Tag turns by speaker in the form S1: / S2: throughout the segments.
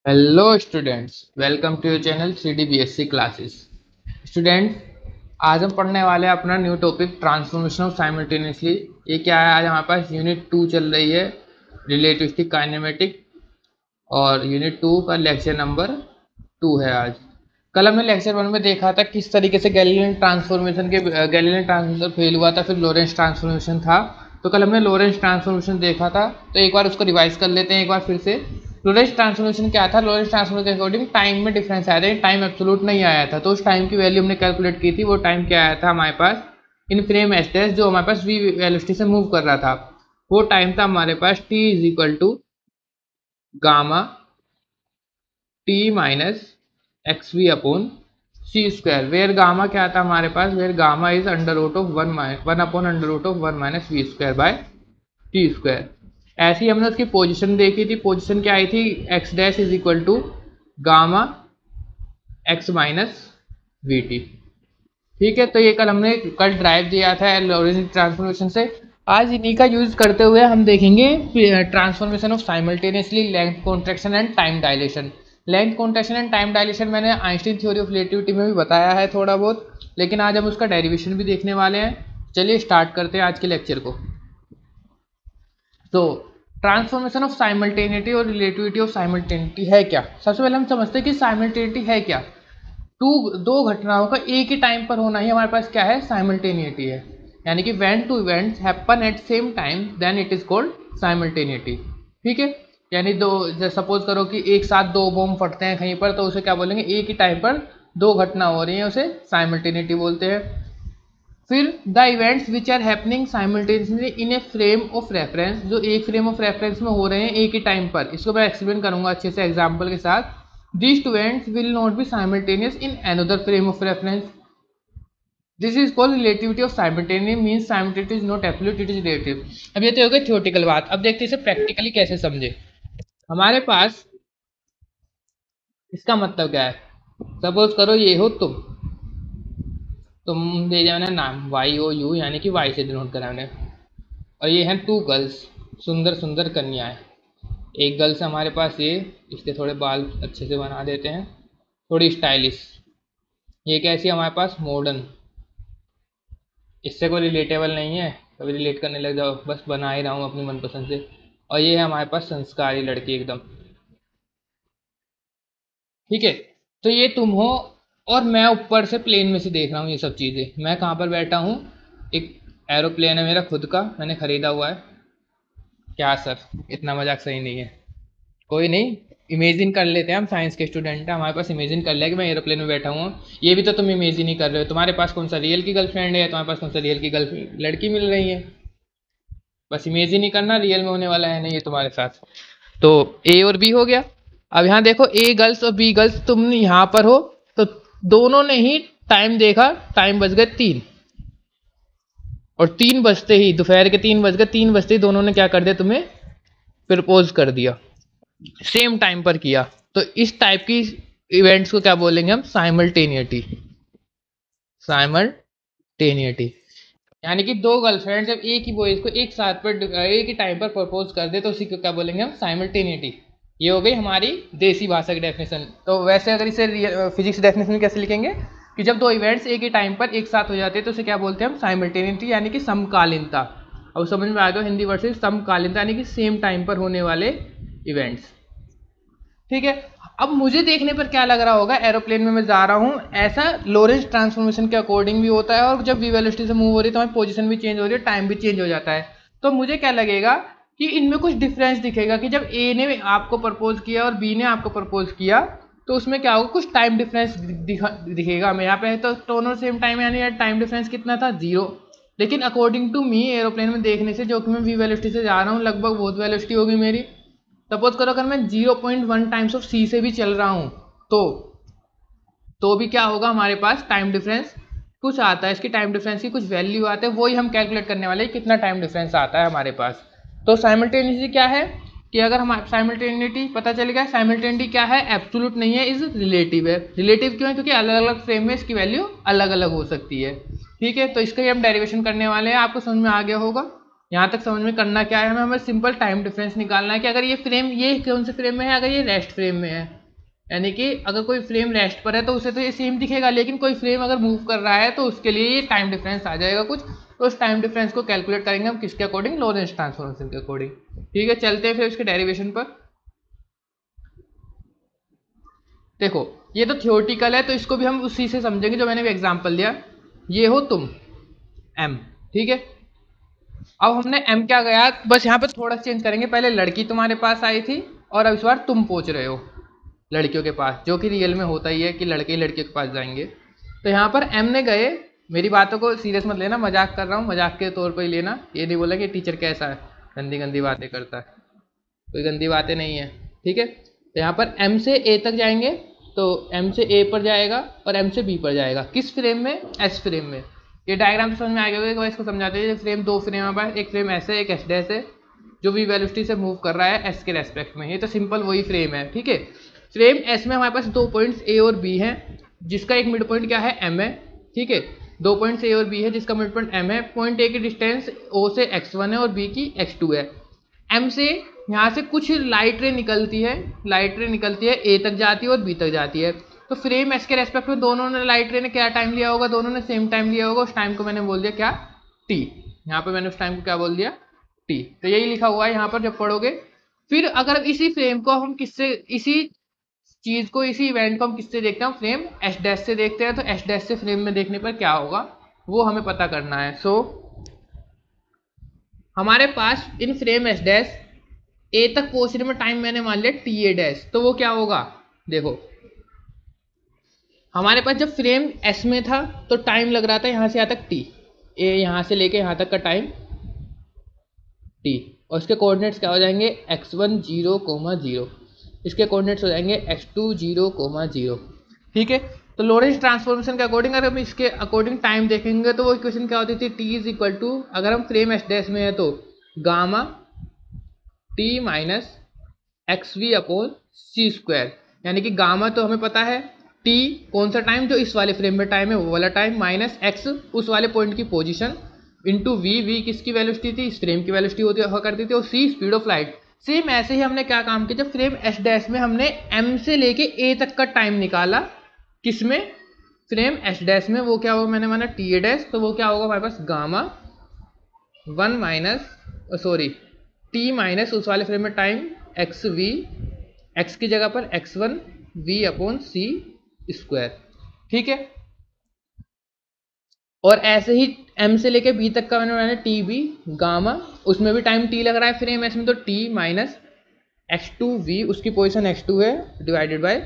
S1: Hello students, welcome to your channel CDBSC classes. Student, आज हम पढ़ने वाले हैं अपना new topic transformation of simultaneously. ये क्या है, आज हमारे पास यूनिट 2 चल रही है, रिलेटिविस्टिक काइनेमेटिक, और यूनिट 2 का लेक्चर नंबर 2 है आज। कल हमने लेक्चर 1 में देखा था किस तरीके से Galilean transformation Galilean transformation fail हुआ था, फिर लॉरेंस ट्रांसफॉर्मेशन था। तो कल हमने लॉरेंस ट्रांसफॉर्मेशन देखा था, तो एक बार उसको रिवाइज कर लेते हैं एक बार फिर से। लॉरेंस ट्रांसफॉर्मेशन क्या था? लॉरेंस ट्रांसफॉर्मेशन के अकॉर्डिंग टाइम में डिफरेंस आया था, टाइम एब्सोल्यूट नहीं आया था। तो उस टाइम की वैल्यू हमने कैलकुलेट की थी। वो टाइम क्या आया था हमारे पास इन फ्रेम एस डैश, जो हमारे पास वी वेलोसिटी से मूव कर रहा था। वो टाइम था हमारे पास t is equal to gamma T minus X V upon C square, where gamma क्या था हमारे पास? Where gamma is under root of one upon under root of 1 minus V square by T square. ऐसे ही हमने उसकी position देखी थी। पोजीशन क्या आई थी? X dash is equal to gamma X minus V T. ठीक है, तो ये कल ड्राइव दिया था लॉरेंस ट्रांसफॉर्मेशन से। आज इन्हीं का यूज करते हुए हम देखेंगे transformation of simultaneously length contraction and time dilation. Length contraction and time dilation मैंने आइंस्टीन थ्योरी ऑफ रिलेटिविटी में भी बताया है थोड़ा बहुत, लेकिन आज हम उसका डेरिवेशन भी देखने वाले हैं। चलिए स्टार्ट करते हैं आज के लेक्चर को। तो ट्रांसफॉर्मेशन ऑफ साइमल्टेनिटी और रिलेटिविटी ऑफ साइमल्टेनिटी है क्या? सबसे पहले हम समझते हैं कि साइमल्टेनिटी है क्या। दो घटनाओं का एक ही टाइम पर होना ही हमारे पास क्या है? साइमल्टेनिटी है। यानी कि when two events happen at same time then it is called simultaneity. ठीक है, यानी दो, सपोज करो कि एक साथ दो बम फटते हैं कहीं पर, तो उसे क्या बोलेंगे? एक ही टाइम पर दो घटना हो रही है, उसे साइमल्टेनिटी बोलते हैं। फिर the events which are happening simultaneously in a frame of reference, जो एक फ्रेम ऑफ रेफरेंस में हो रहे हैं एक ही टाइम पर, इसको मैं एक्सप्लेन करूंगा अच्छे से एग्जांपल के साथ। These two events will not be simultaneous in another frame of reference. This is called relativity of simultaneity, means simultaneity is not absolute, it is relative. अब ये तो हो गई थियोरेटिकल बात। अब देखते हैं इसे प्रैक्टिकली कैसे समझे। हमारे पास इसका मतलब क्या है? सपोज करो ये हो तुम दे जाना नाम YOU, यानी कि वाई से डिनोट कराने। और ये हैं टू गर्ल्स, सुंदर सुंदर कन्याएं। एक गर्ल्स हमारे पास ये, इसके थोड़े बाल अच्छे से बना देते हैं, थोड़ी स्टाइलिश। ये कैसी हमारे पास? मॉडर्न। इससे कोई रिलेटेबल नहीं है, कभी रिलेट करने लग जाओ, बस बना ही रहा हूँ अपनी मनपसंद से। और ये है हमारे पास संस्कारी लड़की एकदम। ठीक है, तो ये तुम हो, और मैं ऊपर से प्लेन में से देख रहा हूँ ये सब चीज़ें। मैं कहाँ पर बैठा हूँ? एक एरोप्लेन है मेरा खुद का, मैंने खरीदा हुआ है। क्या सर, इतना मजाक सही नहीं है। कोई नहीं, इमेजिन कर लेते हैं, हम साइंस के स्टूडेंट हैं, हमारे पास इमेजिन कर लिया कि मैं एरोप्लेन में बैठा हूँ। ये भी तो तुम इमेजिन ही कर रहे हो। तुम्हारे पास कौन सा रियल की गर्लफ्रेंड है, तुम्हारे पास कौन सा रियल की गर्ल लड़की मिल रही है? बस इमेजिन ही करना, रियल में होने वाला है नहीं ये तुम्हारे साथ। तो ए और बी हो गया। अब यहाँ देखो, ए गर्ल्स और बी गर्ल्स, तुम यहाँ पर हो, तो दोनों ने ही टाइम देखा, टाइम बज गए 3। और 3 बजते ही, दोपहर के 3 बज गए, 3 बजते ही दोनों ने क्या कर दिया? तुम्हें प्रपोज कर दिया, सेम टाइम पर किया। तो इस टाइप की इवेंट्स को क्या बोलेंगे हम? साइमल्टेनिटी। साइमल्टेनिटी यानी कि दो गर्लफ्रेंड जब एक ही बॉयज को एक साथ पर एक ही टाइम पर प्रपोज कर दे, तो उसी को क्या बोलेंगे हम? साइमल्टेनिटी। ये हो गई हमारी देसी भाषा की डेफिनेशन। तो वैसे अगर इसे फिजिक्स डेफिनेशन में कैसे लिखेंगे कि जब दो इवेंट्स एक ही टाइम पर एक साथ हो जाते हैं, तो उसे क्या बोलते हैं हम? साइमल्टेनिटी, यानी कि समकालीनता। अब समझ में आ गया हिंदी वर्ड से, समकालीनता यानी कि सेम टाइम पर होने वाले इवेंट्स। ठीक है, अब मुझे देखने पर क्या लग रहा होगा? एरोप्लेन में मैं जा रहा हूँ, ऐसा लॉरेंस ट्रांसफॉर्मेशन के अकॉर्डिंग भी होता है, और जब वी वेलोसिटी से मूव हो रही है तो हमारी पोजीशन भी चेंज हो रही है, टाइम भी चेंज हो जाता है। तो मुझे क्या लगेगा कि इनमें कुछ डिफरेंस दिखेगा कि जब ए ने आपको प्रपोज किया और बी ने आपको प्रपोज किया, तो उसमें क्या होगा? कुछ टाइम डिफरेंस दिखेगा हमें। यहाँ पे तो दोनों सेम टाइम, यानी टाइम डिफरेंस कितना था? 0। लेकिन अकॉर्डिंग टू मी, एरोप्लेन में देखने से, जो कि मैं वी वेलोसिटी से जा रहा हूँ, लगभग बहुत वेलोसिटी होगी मेरी। सपोज करो अगर मैं 0.1 टाइम्स ऑफ सी से भी चल रहा हूं, तो भी क्या होगा? हमारे पास टाइम डिफरेंस कुछ आता है, इसकी टाइम डिफरेंस की कुछ वैल्यू आते हैं, वही हम कैलकुलेट करने वाले हैं कितना टाइम डिफरेंस आता है हमारे पास। तो साइमल्टेनियसली क्या है कि अगर हम साइमल्टेनिटी पता चल गया, साइमल्टेनिटी क्या है? एब्सोल्यूट नहीं है, इज रिलेटिव है। रिलेटिव क्यों है? क्योंकि अलग अलग फ्रेम में इसकी वैल्यू अलग अलग हो सकती है। ठीक है, तो इसका ही हम डेरिवेशन करने वाले हैं, आपको समझ में आ गया होगा। यहाँ तक समझ में करना क्या है, हमें सिंपल टाइम डिफरेंस निकालना है कि अगर ये फ्रेम, ये कौन से फ्रेम में है, अगर ये रेस्ट फ्रेम में है, यानी कि अगर कोई फ्रेम रेस्ट पर है तो उसे तो ये सेम दिखेगा, लेकिन कोई फ्रेम अगर मूव कर रहा है तो उसके लिए ये टाइम डिफरेंस आ जाएगा कुछ। तो उस टाइम डिफरेंस को कैलकुलेट करेंगे हम किसके अकॉर्डिंग, लॉरेंस ट्रांसफॉर्मेशन के अकॉर्डिंग। ठीक है, चलते हैं फिर इसके डेरिवेशन पर। देखो ये तो थियोरटिकल है, तो इसको भी हम उसी से समझेंगे जो मैंने भी एग्जाम्पल दिया। ये हो तुम एम, ठीक है। अब हमने एम क्या गया, बस यहाँ पे थोड़ा चेंज करेंगे, पहले लड़की तुम्हारे पास आई थी और अब इस बार तुम पहुंच रहे हो लड़कियों के पास, जो कि रियल में होता ही है कि लड़के लड़कियों के पास जाएंगे। तो यहाँ पर एम ने गए, मेरी बातों को सीरियस मत लेना, मजाक कर रहा हूँ, मजाक के तौर पर ही लेना, ये नहीं बोला कि टीचर कैसा है, गंदी गंदी बातें करता है, कोई गंदी बातें नहीं है, ठीक है। तो यहाँ पर एम से ए तक जाएंगे, तो एम से ए पर जाएगा और एम से बी पर जाएगा, किस फ्रेम में, एस फ्रेम में। ये डायग्राम समझ में आ गया होगा, इसको समझाते हैं। फ्रेम दो फ्रेम है पास, एक फ्रेम ऐसे, एक एस डैश है, जो भी वेलोसिटी से मूव कर रहा है एस के रेस्पेक्ट में, ये तो सिंपल वही फ्रेम है, ठीक है। फ्रेम एस में हमारे पास दो पॉइंट्स ए और बी हैं, जिसका एक मिड पॉइंट क्या है, एम है, ठीक है। दो पॉइंट्स ए और बी है जिसका मिड पॉइंट एम है। पॉइंट ए की डिस्टेंस ओ से x1 है और बी की x2 है। एम से यहाँ से कुछ लाइट रे निकलती है, लाइट रे निकलती है, ए तक जाती है और बी तक जाती है। तो फ्रेम एस के रेस्पेक्ट में दोनों ने, लाइट रे ने क्या टाइम लिया होगा, दोनों ने सेम टाइम लिया होगा, उस टाइम को मैंने बोल दिया क्या, टी। यहाँ पे मैंने उस टाइम को क्या बोल दिया, टी। तो यही लिखा हुआ है यहाँ पर जब पढ़ोगे। फिर अगर इसी फ्रेम को हम किससे, इसी चीज को, इसी इवेंट को हम किससे देखते हैं, फ्रेम एस डैश से देखते हैं। तो एस डैश से फ्रेम में देखने पर क्या होगा वो हमें पता करना है। सो हमारे पास इन फ्रेम एस डैश ए तक पहुंचने में टाइम मैंने मान लिया टी ए डैश, तो वो क्या होगा, देखो हमारे पास जब फ्रेम एस में था तो टाइम लग रहा था यहाँ से यहाँ तक टी, ए यहाँ से लेके यहाँ तक का टाइम टी, और इसके कोऑर्डिनेट्स क्या हो जाएंगे, x1 0, 0, इसके कोऑर्डिनेट्स हो जाएंगे x2 0, 0, ठीक है। तो लॉरेंस ट्रांसफॉर्मेशन के अकॉर्डिंग अगर हम इसके अकॉर्डिंग टाइम देखेंगे तो वो इक्वेशन क्या होती थी, t इज इक्वल टू, अगर हम फ्रेम एस डैश में है तो gamma T minus X V upon C square, यानी कि गामा तो हमें पता है, टी कौन सा टाइम, जो इस वाले फ्रेम में टाइम है वो वाला टाइम, माइनस एक्स उस वाले पॉइंट की पोजीशन, इंटू वी, वी किसकी वेलोसिटी थी, इस फ्रेम की वेलोसिटी होती हुआ करती थी, और सी स्पीड ऑफ लाइट। सेम ऐसे ही हमने क्या काम किया, जब फ्रेम एस डैश में हमने एम से लेके ए तक का टाइम निकाला, किसमें, फ्रेम एस डैश में, वो क्या होगा, मैंने माना टी ए डैश, तो वो क्या होगा हमारे पास, gamma 1 minus, sorry T minus उस वाले फ्रेम में टाइम एक्स वी, एक्स की जगह पर x1 v upon C square, ठीक है। और ऐसे ही m से लेके b तक का मैंने बनाया टी बी गामा, उसमें भी टाइम t लग रहा है फ्रेम एस में, तो t माइनस x2v, उसकी पोजीशन x2 है, डिवाइडेड बाय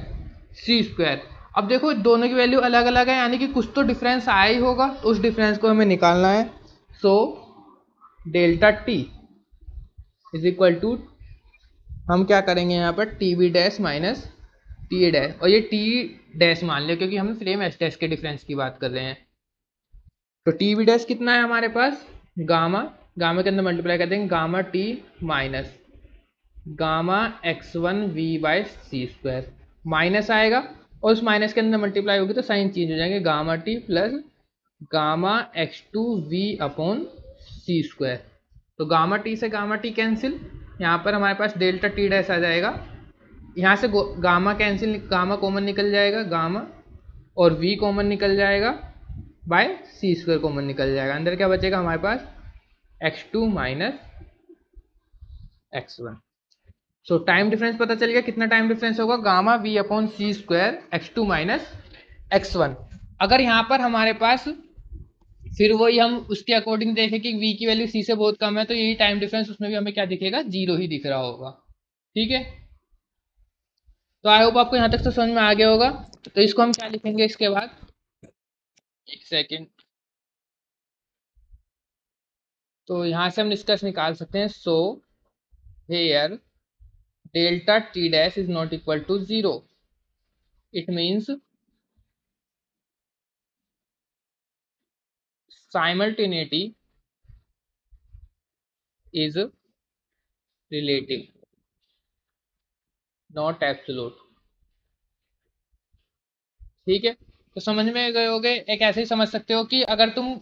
S1: सी स्क्वायर। अब देखो दोनों की वैल्यू अलग अलग है, यानी कि कुछ तो डिफरेंस आया ही होगा, तो उस डिफरेंस को हमें निकालना है। So delta T is equal to, हम क्या करेंगे यहाँ पर, T B dash minus T A dash, और ये टी डैश मान लिया क्योंकि हम फ्रेम एस डैश के डिफरेंस की बात कर रहे हैं। तो टी बी डैश कितना है हमारे पास, गामा, गामा के अंदर मल्टीप्लाई कर देंगे, gamma T minus gamma x1 v by C square, minus आएगा और उस माइनस के अंदर मल्टीप्लाई होगी तो साइन चेंज हो जाएंगे, gamma T plus gamma x2 v upon C square. तो गामा टी से गामा टी कैंसिल, यहाँ पर हमारे पास डेल्टा टी डैश आ जाएगा, यहाँ से गामा कैंसिल, गामा कॉमन निकल जाएगा, गामा और v कॉमन निकल जाएगा, बाय सी स्क्वायर कॉमन निकल जाएगा, अंदर क्या बचेगा हमारे पास, x2 माइनस x1। सो टाइम डिफरेंस पता चल गया, कितना टाइम डिफरेंस होगा, gamma v upon C square x2 minus x1। अगर यहाँ पर हमारे पास फिर वही हम उसके अकॉर्डिंग देखें कि v की वैल्यू c से बहुत कम है, तो यही टाइम डिफरेंस उसमें भी हमें क्या दिखेगा, जीरो ही दिख रहा होगा, ठीक है। तो आई होप आपको यहाँ तक तो समझ में आ गया होगा। तो इसको हम क्या लिखेंगे इसके बाद, एक सेकेंड, तो यहाँ से हम निष्कर्ष निकाल सकते हैं। So here delta T dash is not equal to zero, it means simultaneity is relative, not absolute, ठीक है। तो समझ में गए होगे, एक ऐसे ही समझ सकते हो कि अगर तुम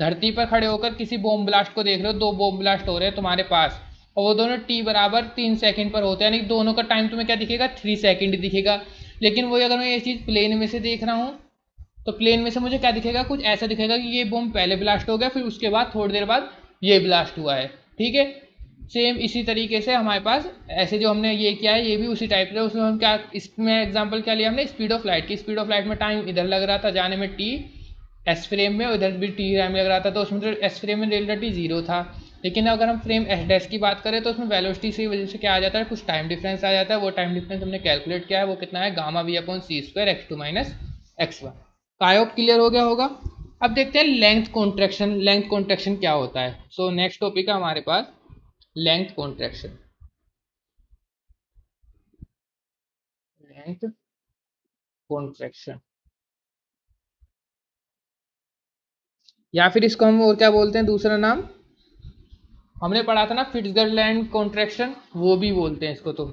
S1: धरती पर खड़े होकर किसी बॉम्ब ब्लास्ट को देख रहे हो, 2 बॉम्ब ब्लास्ट हो रहे हैं तुम्हारे पास और वो दोनों t बराबर 3 सेकंड पर होते हैं, यानी दोनों का टाइम तुम्हें क्या दिखेगा, 3 सेकंड दिखेगा। लेकिन वही अगर मैं ये चीज़ प्लेन में से देख रहा हूँ तो प्लेन में से मुझे क्या दिखेगा, कुछ ऐसा दिखेगा कि ये बॉम्ब पहले ब्लास्ट हो गया, फिर उसके बाद थोड़ी देर बाद ये ब्लास्ट हुआ है। ठीक है, सेम इसी तरीके से हमारे पास ऐसे जो हमने ये किया है ये भी उसी टाइप का। उसमें हम क्या, इसमें एग्जांपल क्या लिया हमने, स्पीड ऑफ लाइट की। स्पीड ऑफ लाइट में टाइम इधर लग रहा था जाने में टी एस फ्रेम में, उधर भी टी टाइम लग रहा था, तो उसमें तो एस फ्रेम में रिलेटिव जीरो था। लेकिन अगर हम फ्रेम एस डैश की बात करें तो उसमें वेलोसिटी की वजह से क्या आ जाता है, कुछ टाइम डिफरेंस आ जाता है। वो टाइम डिफरेंस हमने कैलकुलेट किया है, वो कितना है, gamma V upon C square X two minus X one. I hope clear हो गया होगा। अब देखते हैं लेंथ कॉन्ट्रैक्शन। लेंथ कॉन्ट्रैक्शन क्या होता है। सो नेक्स्ट टॉपिक है हमारे पास लेंथ कॉन्ट्रैक्शन। लेंथ कॉन्ट्रैक्शन या फिर इसको हम और क्या बोलते हैं, दूसरा नाम हमने पढ़ा था ना, फिट्जगरलैंड कॉन्ट्रैक्शन, वो भी बोलते हैं इसको। तो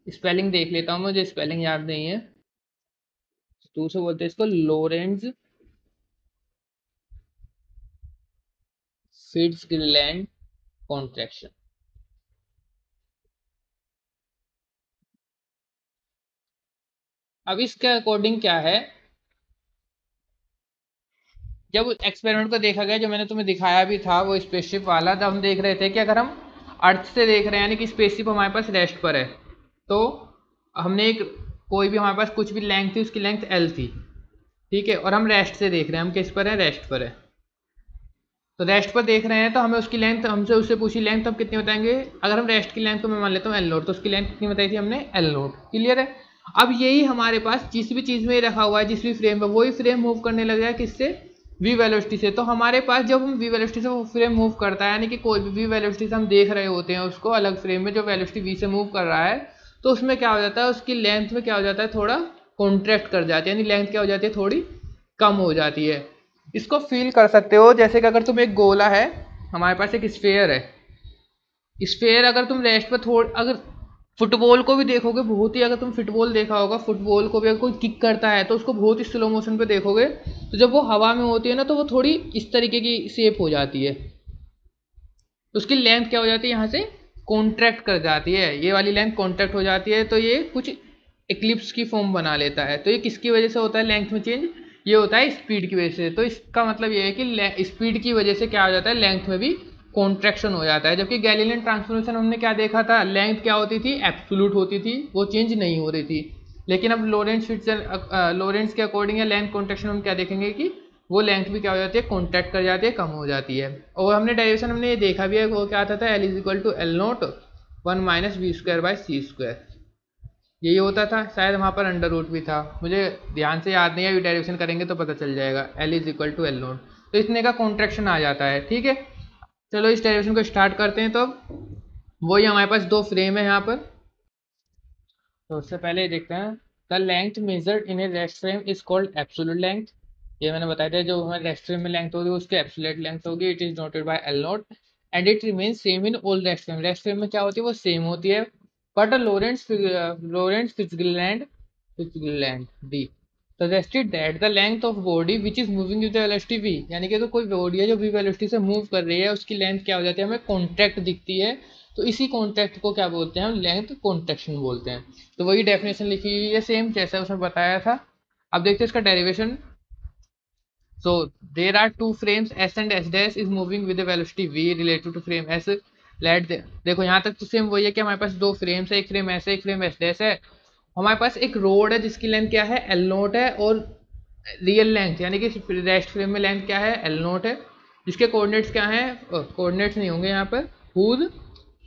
S1: स्पेलिंग देख लेता हूँ, मुझे स्पेलिंग याद नहीं है। दूसरे बोलते हैं इसको लोरेंज फिट्जगरलैंड कॉन्ट्रैक्शन। अब इसके अकॉर्डिंग क्या है, जब एक्सपेरिमेंट को देखा गया, जो मैंने तुम्हें दिखाया भी था वो स्पेसशिप वाला, तब हम देख रहे थे कि अगर हम अर्थ से देख रहे हैं, यानी कि स्पेसशिप हमारे पास रेस्ट पर है, तो हमने एक कोई भी हमारे पास कुछ भी लेंथ थी, उसकी लेंथ एल थी। ठीक है, और हम रेस्ट से देख रहे हैं, हम किस पर हैं, रेस्ट पर है। तो रेस्ट पर देख रहे हैं तो हमें उसकी लेंथ, हमसे उससे पूछी लेंथ, हम कितनी बताएंगे। अगर हम रेस्ट की लेंथ को मैं मान लेता हूँ एल नोट, तो उसकी लेंथ कितनी बताई थी हमने, एल नोट। क्लियर है। अब यही हमारे पास जिस भी चीज़ में रखा हुआ है, जिस भी फ्रेम में, वही फ्रेम मूव करने लग जाए किससे, वी वेलोसिटी से। तो हमारे पास जब हम वी वेलोसिटी से वो फ्रेम मूव करता है, यानी कि कोई भी वी वेलोसिटी से हम देख रहे होते हैं उसको अलग फ्रेम में, जो वेलोसिटी वी से मूव कर रहा है, तो उसमें क्या हो जाता है, उसकी लेंथ में क्या हो जाता है, थोड़ा कॉन्ट्रैक्ट कर जाती है, यानी लेंथ क्या हो जाती है, थोड़ी कम हो जाती है। इसको फील कर सकते हो, जैसे कि अगर तुम एक गोला है, हमारे पास एक स्फेयर है, स्फेयर अगर तुम रेस्ट पर थोड़ा, अगर फुटबॉल को भी देखोगे, बहुत ही, अगर तुम फुटबॉल देखा होगा, फुटबॉल को भी अगर कोई किक करता है तो उसको बहुत ही स्लो मोशन पे देखोगे, तो जब वो हवा में होती है ना, तो वो थोड़ी इस तरीके की शेप हो जाती है, तो उसकी लेंथ क्या हो जाती है, यहाँ से कॉन्ट्रैक्ट कर जाती है, ये वाली लेंथ कॉन्ट्रैक्ट हो जाती है, तो ये कुछ एक्लिप्स की फॉर्म बना लेता है। तो ये किसकी वजह से होता है लेंथ में चेंज, ये होता है स्पीड की वजह से। तो इसका मतलब ये है कि स्पीड की वजह से क्या हो जाता है, लेंथ में भी कॉन्ट्रैक्शन हो जाता है। जबकि गैलीलियन ट्रांसफॉर्मेशन हमने क्या देखा था, लेंथ क्या होती थी, एब्सोल्यूट होती थी, वो चेंज नहीं हो रही थी। लेकिन अब लोरेंट्स के अकॉर्डिंग या लेंथ कॉन्ट्रैक्शन हम क्या देखेंगे कि वो लेंथ भी क्या हो जाती है, कॉन्ट्रैक्ट कर जाती है, कम हो जाती है। और हमने डेरिवेशन हमने ये देखा भी है, वो क्या आता था, L is equal to L naught one minus V square by C square, यही होता था। शायद वहाँ पर अंडर रूट भी था, मुझे ध्यान से याद नहीं है, अभी डेरिवेशन करेंगे तो पता चल जाएगा। L is equal to L naught, तो इतने का कॉन्ट्रैक्शन आ जाता है। ठीक है, चलो इस डेरिवेशन को स्टार्ट करते हैं। तो वही हमारे पास दो फ्रेम है यहाँ पर, तो उससे पहले देखते हैं, the length measured in A rest frame is called absolute length. ये मैंने बताया था, जो हमारे रेस्ट फ्रेम में लेंथ होगी उसकी एब्सोल्यूट लेंथ होगी। It is noted by L nought and it remains same in all rest frame. Rest frame में क्या होती है, वो सेम होती है। But Lorentz Fitzgerald D suggested that the length of body which is moving with the velocity v, यानी कि अगर कोई बॉडी है जो v वेलोसिटी से मूव कर रही है, उसकी लेंथ क्या हो जाती है, हमें कॉन्ट्रैक्ट दिखती है। तो इसी कॉन्ट्रैक्ट को क्या बोलते हैं, हम लेंथ कॉन्ट्रैक्शन बोलते हैं। तो वही डेफिनेशन लिखी हुई है सेम जैसा उसमें बताया था। अब देखते हैं इसका derivation. So there are two frames s and s dash is moving with the velocity v relative to frame s। देखो यहाँ तक तो सेम वही है कि हमारे पास दो फ्रेम्स है, एक फ्रेम s है, एक फ्रेम s डैश है। हमारे पास एक रोड है जिसकी लेंथ क्या है, एल नोट है, और रियल लेंथ यानी कि रेस्ट फ्रेम में लेंथ क्या है, एल नोट है, जिसके कोऑर्डिनेट्स क्या हैं, कोऑर्डिनेट्स नहीं होंगे यहाँ पर, whose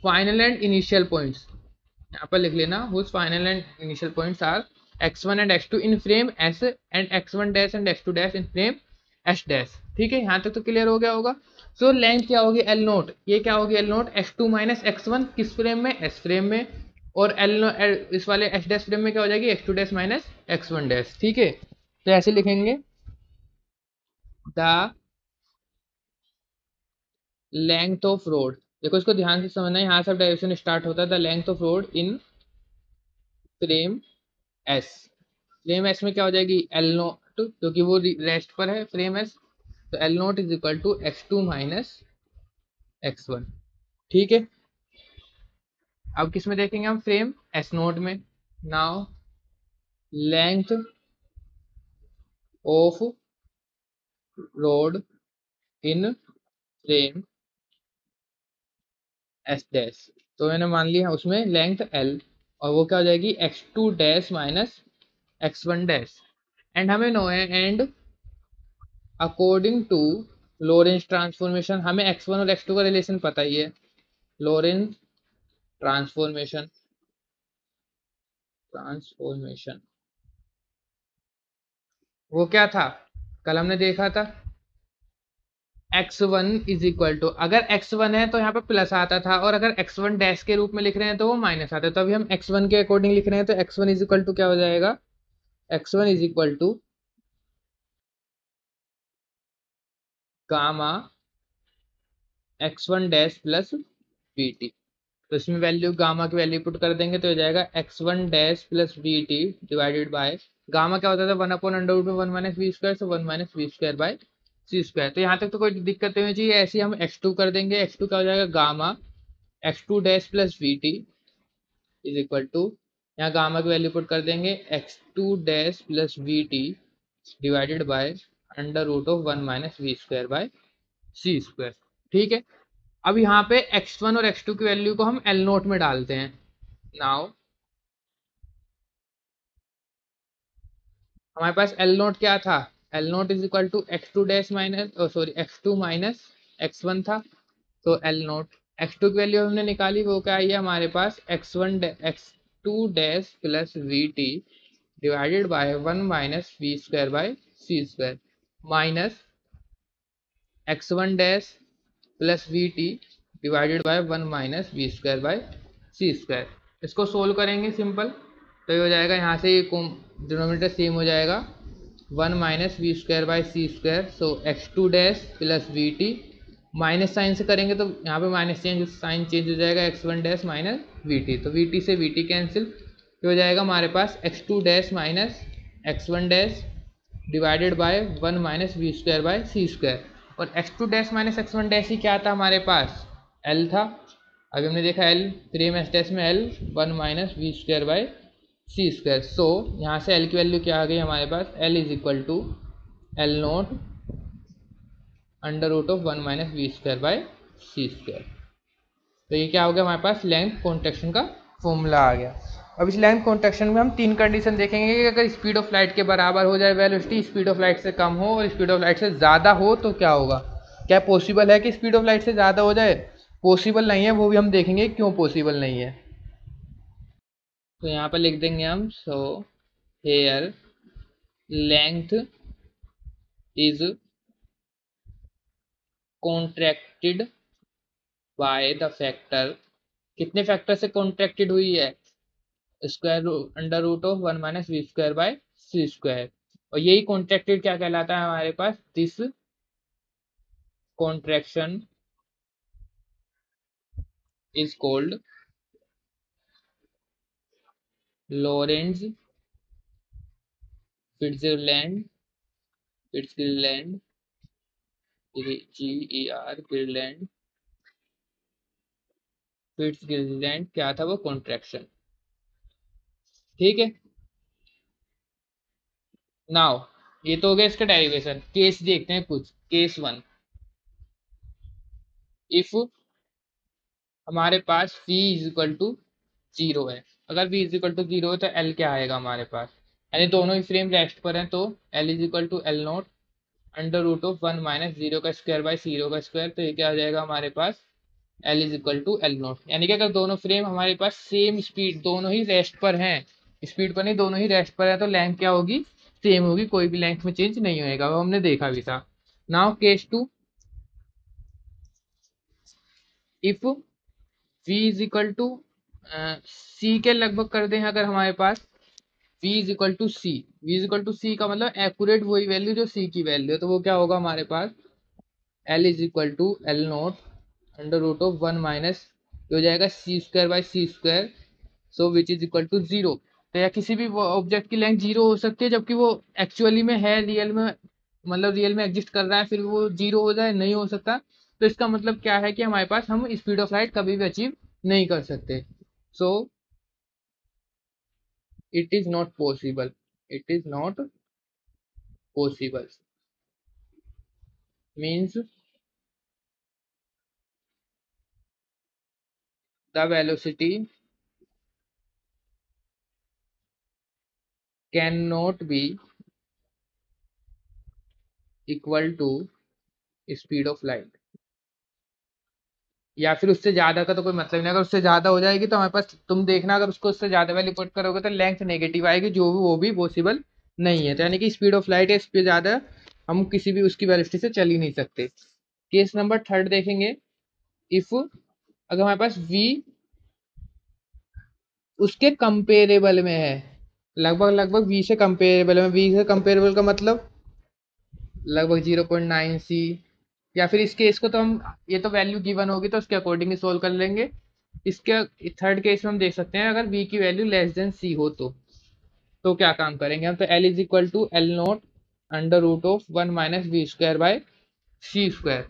S1: final and initial points, यहाँ पर लिख लेना, whose final and initial points are x1 and x2 in frame s and x1 dash and x2 dash in frame s dash. ठीक है, यहाँ तक तो क्लियर हो गया होगा। सो लेंथ क्या होगी, एल नोट, ये क्या होगी, L note x2 minus x1 किस फ्रेम में, s फ्रेम में, और इस वाले एच डैश फ्रेम में क्या हो जाएगी, x2 dash minus x1 dash. ठीक है, तो ऐसे लिखेंगे, द लेंथ ऑफ रोड। देखो इसको ध्यान से समझना है, यहाँ से डायरेक्शन स्टार्ट होता है, the length of rod in frame S. Frame S में क्या हो जाएगी, एल नोट, क्योंकि वो रेस्ट पर है फ्रेम एस, तो L nought is equal to x2 minus x1। ठीक है, अब किस में देखेंगे हम, फ्रेम एस नोट में। Now length of rod in frame S dash. तो मैंने मान लिया उसमें लेंथ एल, और वो क्या हो जाएगी x2 dash minus x1 dash. And हमें नो है, and according to Lorentz transformation, हमें x1 और x2 का रिलेशन पता ही है। लोरेंज ट्रांसफॉर्मेशन ट्रांसफॉर्मेशन वो क्या था, कल हमने देखा था x1 इज इक्वल टू, अगर x1 है तो यहाँ पे प्लस आता था, और अगर x1 डैश के रूप में लिख रहे हैं तो वो माइनस आता है। तो अभी हम x1 के अकॉर्डिंग लिख रहे हैं, तो x1 इज इक्वल टू क्या हो जाएगा, x1 is equal to gamma x1 dash plus bt। तो इसमें वैल्यू गामा की वैल्यू पुट कर देंगे तो हो जाएगा x1 dash plus bt divided by gamma क्या होता था, 1/√1 minus V square, so 1 minus V square by C square. तो यहाँ तक तो कोई दिक्कत नहीं चाहिए, ऐसे ही हम x2 कर देंगे। x2 क्या हो जाएगा, gamma x2 dash plus bt is equal to, यहाँ गामा की वैल्यू पुट कर देंगे x2 dash plus bt divided by √1 minus V square by C square. ठीक है, अब यहाँ पे x1 और x2 की वैल्यू को हम L नोट में डालते हैं। नाउ हमारे पास L नोट क्या था, L nought is equal to x2 dash minus sorry x2 minus x1 था। तो L नोट x2 की वैल्यू हमने निकाली, वो क्या आई है हमारे पास x2 dash plus VT divided by 1 minus V square by C square minus x1 dash plus V T divided by 1 minus V square by C square. इसको सोल्व करेंगे सिंपल, तो ये हो जाएगा, यहाँ से ये डिनोमिनेटर सेम हो जाएगा, 1 minus V square by C square. So x2 dash plus V T, minus sign से करेंगे तो यहाँ पे माइनस साइन चेंज हो जाएगा, x1 dash minus V T, तो वी टी से वी टी कैंसिल, तो हो जाएगा हमारे पास x2 dash minus x1 dash divided by 1 minus V square by C square. और x2 dash minus x1 dash ही क्या था हमारे पास, L था। अभी हमने देखा L, फ्रेम एस डैश में L 1 minus V square by C square. So यहाँ से L की वैल्यू क्या आ गई हमारे पास, L is equal to L nought √1 minus V square by C square. तो ये क्या हो गया हमारे पास, लेंथ कॉन्ट्रैक्शन का फॉर्मूला आ गया। अब इस लेंथ कॉन्ट्रैक्शन में हम तीन कंडीशन देखेंगे कि अगर स्पीड ऑफ लाइट के बराबर हो जाए वेलोसिटी, स्पीड ऑफ लाइट से कम हो और स्पीड ऑफ लाइट से ज़्यादा हो तो क्या होगा। क्या पॉसिबल है कि स्पीड ऑफ लाइट से ज़्यादा हो जाए, पॉसिबल नहीं है, वो भी हम देखेंगे क्यों पॉसिबल नहीं है। तो यहाँ पर लिख देंगे हम, so here length is contracted by the factor, कितने फैक्टर से कॉन्ट्रैक्टेड हुई है, √1 minus V square by C square. और यही कॉन्ट्रैक्टेड क्या कहलाता है हमारे पास, this contraction is called Lorentz Fitzgerald Fitzgerald GER Fitzgerald क्या था वो, कॉन्ट्रैक्शन। ठीक है, नाउ ये तो हो गया इसका डेरिवेशन। केस देखते हैं कुछ, केस 1, इफ हमारे पास v इज इक्वल टू 0 है, अगर v इज इक्वल टू 0 है तो L क्या आएगा हमारे पास, यानी दोनों ही फ्रेम रेस्ट पर हैं, तो L is equal to L nought √1 minus 0 का स्क्वायर बाय 0 का स्क्वायर। तो ये क्या हो जाएगा हमारे पास, L is equal to L nought, यानी कि अगर दोनों फ्रेम हमारे पास सेम स्पीड, दोनों ही रेस्ट पर हैं, स्पीड पर नहीं दोनों ही रेस्ट पर है, तो लेंथ क्या होगी, सेम होगी, कोई भी लेंथ में चेंज नहीं होएगा, वो हमने देखा भी था। Now case 2, if v is equal to c के लगभग कर दें, अगर हमारे पास v is equal to C, v is equal to C का मतलब एक्यूरेट वही वैल्यू जो c की वैल्यू है, तो वो क्या होगा हमारे पास, L is equal to L nought √1 minus हो जाएगा C square by C square, so which is equal to 0। तो या किसी भी ऑब्जेक्ट की लेंथ 0 हो सकती है जबकि वो एक्चुअली में है, रियल में मतलब रियल में एग्जिस्ट कर रहा है फिर वो जीरो हो जाए, नहीं हो सकता। तो इसका मतलब क्या है कि हमारे पास हम स्पीड ऑफ लाइट कभी भी अचीव नहीं कर सकते। So it is not possible, it is not possible means the velocity can not be equal to speed of light, या फिर उससे ज्यादा का तो कोई मतलब नहीं। अगर उससे ज्यादा हो जाएगी तो हमारे पास, तुम देखना, अगर उसको उससे ज्यादा वैल्यू पुट करोगे तो लेंथ नेगेटिव आएगी, जो भी वो भी पॉसिबल नहीं है। तो यानी कि स्पीड ऑफ लाइट है, इस पे ज्यादा हम किसी भी उसकी वेलोसिटी से चल ही नहीं सकते। केस नंबर थर्ड देखेंगे। इफ अगर हमारे पास v उसके कंपेरेबल में है, लगभग लगभग v से कंपेरेबल है, v से कंपेरेबल का मतलब लगभग 0.9 c, या फिर इस केस को तो हम, ये तो वैल्यू गिवन होगी तो उसके अकॉर्डिंग ही सोल्व कर लेंगे। इसके थर्ड केस में हम देख सकते हैं अगर v की वैल्यू लेस देन c हो तो क्या काम करेंगे हम। तो l is equal to L nought under root of 1 minus V square by C square.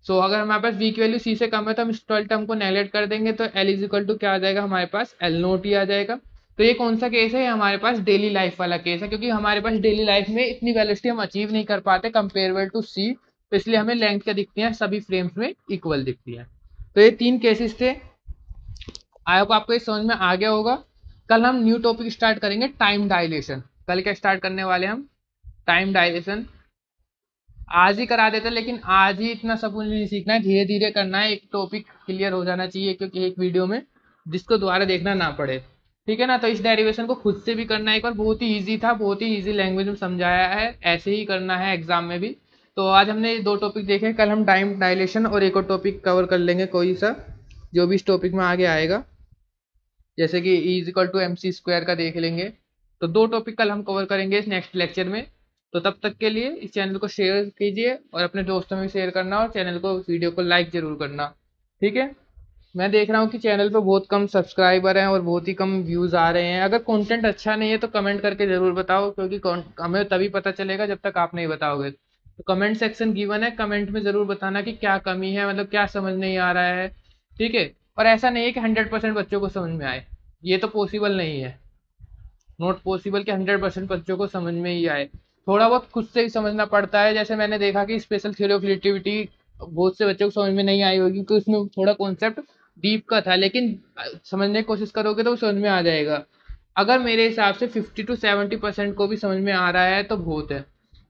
S1: सो अगर हमारे पास v की वैल्यू c से कम है तो हम इस ट्वेल्थ टर्म को नेगलेक्ट कर देंगे, तो l इज इक्वल टू क्या आ जाएगा हमारे पास, एल नोट ही आ जाएगा। तो ये कौन सा केस है, ये हमारे पास डेली लाइफ वाला केस है, क्योंकि हमारे पास डेली लाइफ में इतनी वेलोसिटी हम अचीव नहीं कर पाते कंपेरेबल टू सी, तो इसलिए हमें लेंथ क्या दिखती है, सभी फ्रेम्स में इक्वल दिखती है। तो ये तीन केसेस थे, आई होप आपको ये समझ में आ गया होगा। कल हम न्यू टॉपिक स्टार्ट करेंगे, टाइम डायलेशन। कल क्या स्टार्ट करने वाले हम, टाइम डायलेशन। आज ही करा देते, लेकिन आज ही इतना सब कुछ नहीं सीखना है, धीरे धीरे करना है, एक टॉपिक क्लियर हो जाना चाहिए क्योंकि एक वीडियो में, जिसको दोबारा देखना ना पड़े, ठीक है ना। तो इस डेरिवेशन को खुद से भी करना है एक बार, बहुत ही ईजी था, बहुत ही ईजी लैंग्वेज में समझाया है, ऐसे ही करना है एग्जाम में भी। तो आज हमने दो टॉपिक देखे, कल हम टाइम डायलेशन और एक और टॉपिक कवर कर लेंगे कोई सा, जो भी इस टॉपिक में आगे आएगा, जैसे कि E is equal to M C square का देख लेंगे। तो दो टॉपिक कल हम कवर करेंगे इस नेक्स्ट लेक्चर में। तो तब तक के लिए इस चैनल को शेयर कीजिए और अपने दोस्तों में शेयर करना, और चैनल को, वीडियो को लाइक जरूर करना, ठीक है। मैं देख रहा हूँ कि चैनल पर बहुत कम सब्सक्राइबर हैं और बहुत ही कम व्यूज़ आ रहे हैं। अगर कंटेंट अच्छा नहीं है तो कमेंट करके ज़रूर बताओ, क्योंकि हमें तभी पता चलेगा जब तक आप नहीं बताओगे। तो कमेंट सेक्शन गिवन है, कमेंट में ज़रूर बताना कि क्या कमी है, मतलब क्या समझ नहीं आ रहा है, ठीक है। और ऐसा नहीं है कि 100% बच्चों को समझ में आए, ये तो पॉसिबल नहीं है, नॉट पॉसिबल कि 100% बच्चों को समझ में ही आए। थोड़ा बहुत खुद से ही समझना पड़ता है, जैसे मैंने देखा कि स्पेशल थ्योरी ऑफ रिलेटिविटी बहुत से बच्चों को समझ में नहीं आई होगी, क्योंकि उसमें थोड़ा कॉन्सेप्ट डीप का था, लेकिन समझने की कोशिश करोगे तो समझ में आ जाएगा। अगर मेरे हिसाब से 50 to 70% को भी समझ में आ रहा है तो बहुत है।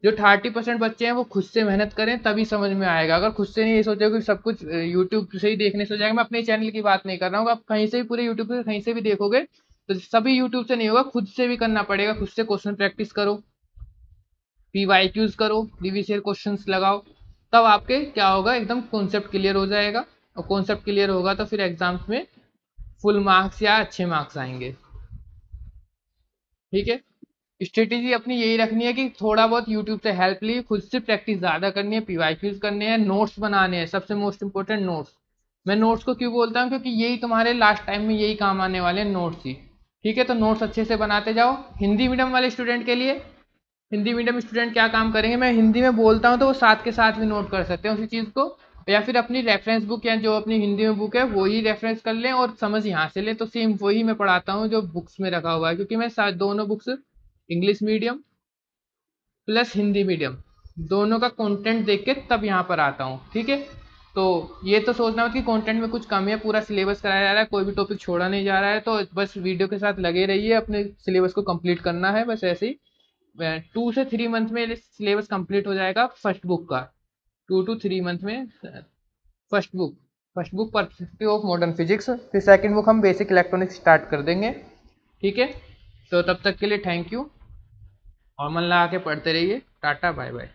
S1: जो 30% बच्चे हैं वो खुद से मेहनत करें तभी समझ में आएगा। अगर खुद से नहीं, ये सोचोगे कि सब कुछ यूट्यूब से ही देखने से हो जाएगा, मैं अपने चैनल की बात नहीं कर रहा हूँ, आप कहीं से भी, पूरे यूट्यूब से कहीं से भी देखोगे तो सभी यूट्यूब से नहीं होगा, खुद से भी करना पड़ेगा। खुद से क्वेश्चन प्रैक्टिस करो, पीवाईक्यूज करो, प्रीवियस ईयर क्वेश्चंस लगाओ, तब आपके क्या होगा, एकदम कॉन्सेप्ट क्लियर हो जाएगा। और कॉन्सेप्ट क्लियर होगा तो फिर एग्जाम्स में फुल मार्क्स या अच्छे मार्क्स आएंगे, ठीक है। स्ट्रेटेजी अपनी यही रखनी है कि थोड़ा बहुत यूट्यूब से हेल्प ली, खुद से प्रैक्टिस ज़्यादा करनी है, पीवाईक्यूज करने हैं, नोट्स बनाने हैं, सबसे मोस्ट इंपॉर्टेंट नोट्स। मैं नोट्स को क्यों बोलता हूँ, क्योंकि यही तुम्हारे लास्ट टाइम में यही काम आने वाले हैं, नोट्स ही, ठीक है। तो नोट्स अच्छे से बनाते जाओ। हिंदी मीडियम वाले स्टूडेंट के लिए, हिंदी मीडियम स्टूडेंट क्या काम करेंगे, मैं हिंदी में बोलता हूँ तो वो साथ के साथ भी नोट कर सकते हैं उसी चीज़ को, या फिर अपनी रेफरेंस बुक या जो अपनी हिंदी में बुक है वही रेफरेंस कर लें और समझ यहाँ से लें। तो सेम वही मैं पढ़ाता हूँ जो बुक्स में रखा हुआ है, क्योंकि मैं दोनों books, English medium plus Hindi medium, दोनों का कंटेंट देख के तब यहाँ पर आता हूँ, ठीक है। तो ये तो सोचना मत कि कंटेंट में कुछ कमी है, पूरा सिलेबस कराया जा रहा है, कोई भी टॉपिक छोड़ा नहीं जा रहा है। तो बस वीडियो के साथ लगे रहिए, अपने सिलेबस को कंप्लीट करना है, बस ऐसे ही। 2 से 3 मंथ में सिलेबस कंप्लीट हो जाएगा फर्स्ट बुक का, 2 to 3 मंथ में first book perspective of modern physics, फिर सेकंड बुक हम बेसिक इलेक्ट्रॉनिक्स स्टार्ट कर देंगे, ठीक है। तो तब तक के लिए थैंक यू, और मन लगा के पढ़ते रहिए। Tata bye bye.